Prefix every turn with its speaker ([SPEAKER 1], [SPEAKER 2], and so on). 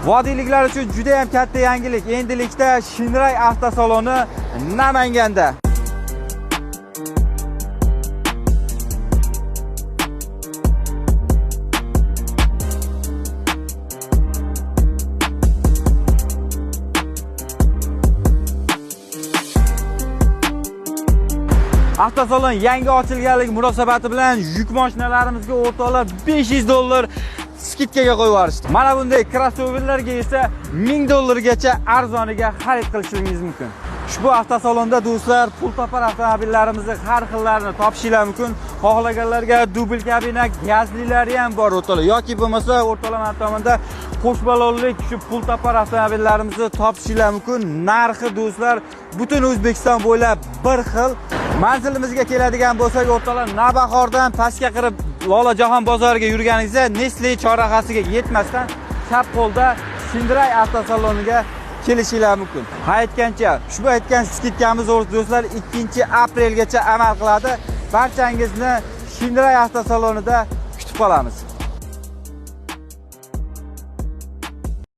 [SPEAKER 1] Vodiyliklar uchun juda ham katta yangilik. Endilikda Shinray avtosaloni Namanganda. Avtosalon yangi ochilganligi munosabati bilan yuk mashinalarimizga o'rtoqlar $500 skidkaga qo'yib yuborishdi. Mana bunday crossoverlarga esa $1000 arzoniga xarid qilishingiz mumkin. Ushbu avtosalonda do'stlar, pul topar avtomobillarimizni har xillarini topishingiz mumkin. Xohlaganlarga dubl kabina, gazlilari ham bor o'rtoqlar. Yoki bo'lmasa o'rtoqlar tomonda qo'shbalonlik shu pul topar avtomobillarimizni topishingiz mumkin. Narxi do'stlar butun O'zbekiston bo'ylab bir xil. Manzilimizga keladigan bo'lsak, o'rtoqlar, Navbahordan pastga qirib Lolajahon bozoriga yurganingizda Nestle chorrahasiga yetmasdan chap qo'lda Shinray avtosaloniga kelishingiz mumkin. Aytgancha, ushbu aytgan skidkamiz do'stlar 2-aprelgacha amal qiladi. Barchangizni Shinray avtosalonida kutib qolamiz.